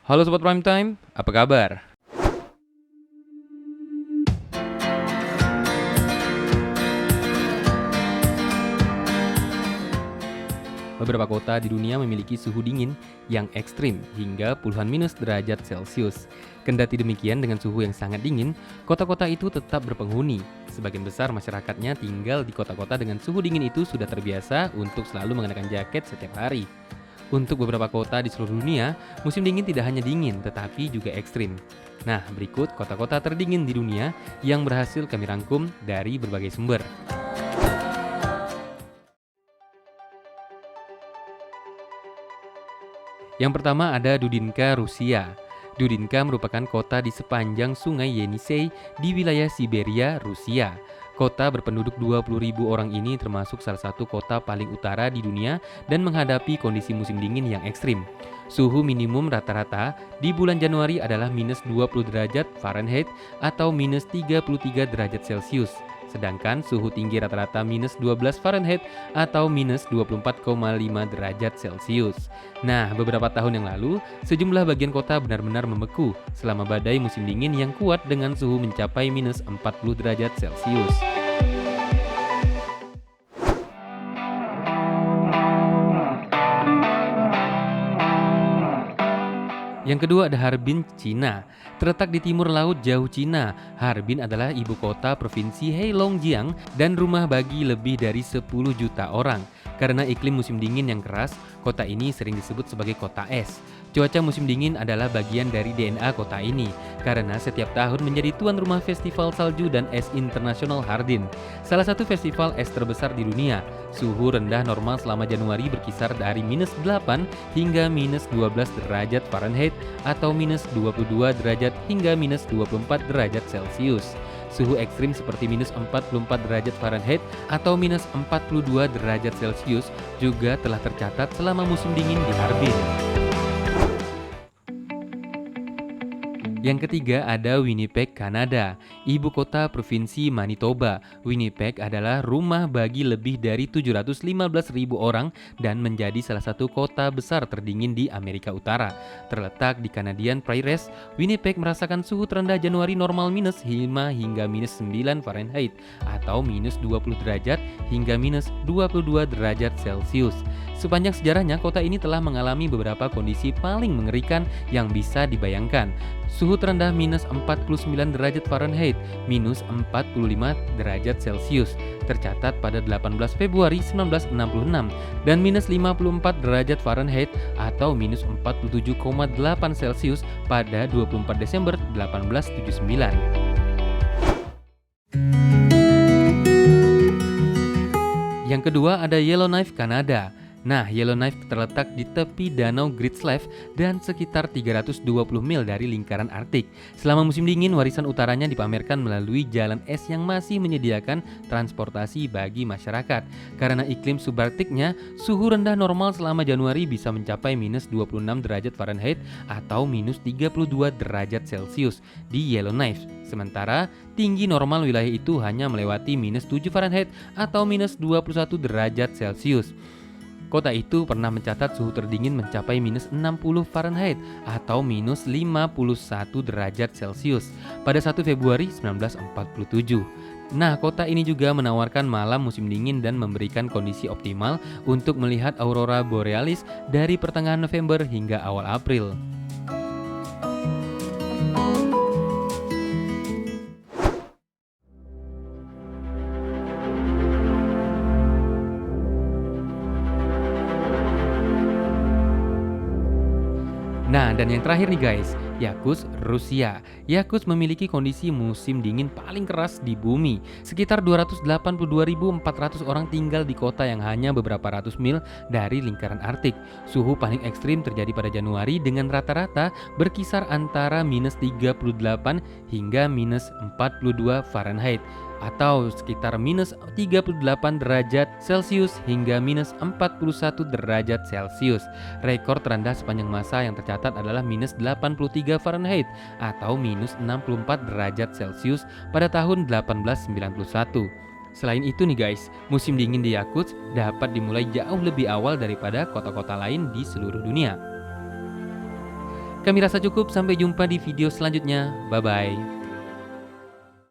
Halo Sobat Prime Time, apa kabar? Beberapa kota di dunia memiliki suhu dingin yang ekstrim hingga puluhan minus derajat Celcius. Kendati demikian, dengan suhu yang sangat dingin, kota-kota itu tetap berpenghuni. Sebagian besar masyarakatnya tinggal di kota-kota dengan suhu dingin itu sudah terbiasa untuk selalu mengenakan jaket setiap hari. Untuk beberapa kota di seluruh dunia, musim dingin tidak hanya dingin, tetapi juga ekstrim. Nah, berikut kota-kota terdingin di dunia yang berhasil kami rangkum dari berbagai sumber. Yang pertama ada Dudinka, Rusia. Dudinka merupakan kota di sepanjang sungai Yenisei di wilayah Siberia, Rusia. Kota berpenduduk 20.000 orang ini termasuk salah satu kota paling utara di dunia dan menghadapi kondisi musim dingin yang ekstrim. Suhu minimum rata-rata di bulan Januari adalah minus 20 derajat Fahrenheit atau minus 33 derajat Celcius. Sedangkan suhu tinggi rata-rata minus 12 Fahrenheit atau minus 24,5 derajat Celcius. Nah, beberapa tahun yang lalu, sejumlah bagian kota benar-benar membeku selama badai musim dingin yang kuat dengan suhu mencapai minus 40 derajat Celcius. Yang kedua ada Harbin, Cina. Terletak di timur laut jauh Cina, Harbin adalah ibu kota provinsi Heilongjiang dan rumah bagi lebih dari 10 juta orang. Karena iklim musim dingin yang keras, kota ini sering disebut sebagai kota es. Cuaca musim dingin adalah bagian dari DNA kota ini, karena setiap tahun menjadi tuan rumah festival salju dan es internasional Harbin. Salah satu festival es terbesar di dunia. Suhu rendah normal selama Januari berkisar dari minus 8 hingga minus 12 derajat Fahrenheit atau minus 22 derajat hingga minus 24 derajat Celcius. Suhu ekstrim seperti minus 44 derajat Fahrenheit atau minus 42 derajat Celcius juga telah tercatat selama musim dingin di Harbin. Yang ketiga ada Winnipeg, Kanada, ibu kota provinsi Manitoba. Winnipeg adalah rumah bagi lebih dari 715.000 orang dan menjadi salah satu kota besar terdingin di Amerika Utara. Terletak di Canadian Prairies, Winnipeg merasakan suhu terendah Januari normal minus 5 hingga minus 9 Fahrenheit atau minus 20 derajat hingga minus 22 derajat Celcius. Sepanjang sejarahnya, kota ini telah mengalami beberapa kondisi paling mengerikan yang bisa dibayangkan. Suhu terendah minus 49 derajat Fahrenheit, minus 45 derajat Celcius, tercatat pada 18 Februari 1966, dan minus 54 derajat Fahrenheit atau minus 47,8 Celcius pada 24 Desember 1879. Yang kedua ada Yellowknife, Kanada. Nah, Yellowknife terletak di tepi Danau Great Slave dan sekitar 320 mil dari lingkaran Arktik. Selama musim dingin, warisan utaranya dipamerkan melalui jalan es yang masih menyediakan transportasi bagi masyarakat. Karena iklim subarktiknya, suhu rendah normal selama Januari bisa mencapai minus 26 derajat Fahrenheit atau minus 32 derajat Celcius di Yellowknife. Sementara tinggi normal wilayah itu hanya melewati minus 7 Fahrenheit atau minus 21 derajat Celcius. Kota itu pernah mencatat suhu terdingin mencapai minus 60 Fahrenheit atau minus 51 derajat Celcius pada 1 Februari 1947. Nah, kota ini juga menawarkan malam musim dingin dan memberikan kondisi optimal untuk melihat aurora borealis dari pertengahan November hingga awal April. Nah, dan yang terakhir nih guys, Yakutsk, Rusia. Yakutsk memiliki kondisi musim dingin paling keras di bumi. Sekitar 282.400 orang tinggal di kota yang hanya beberapa ratus mil dari lingkaran Arktik. Suhu paling ekstrim terjadi pada Januari dengan rata-rata berkisar antara minus 38 hingga minus 42 Fahrenheit atau sekitar minus 38 derajat Celcius hingga minus 41 derajat Celcius. Rekor terendah sepanjang masa yang tercatat adalah minus 83 Fahrenheit atau minus 64 derajat Celcius pada tahun 1891. Selain itu nih guys, musim dingin di Yakutsk dapat dimulai jauh lebih awal daripada kota-kota lain di seluruh dunia. Kami rasa cukup, sampai jumpa di video selanjutnya. Bye-bye.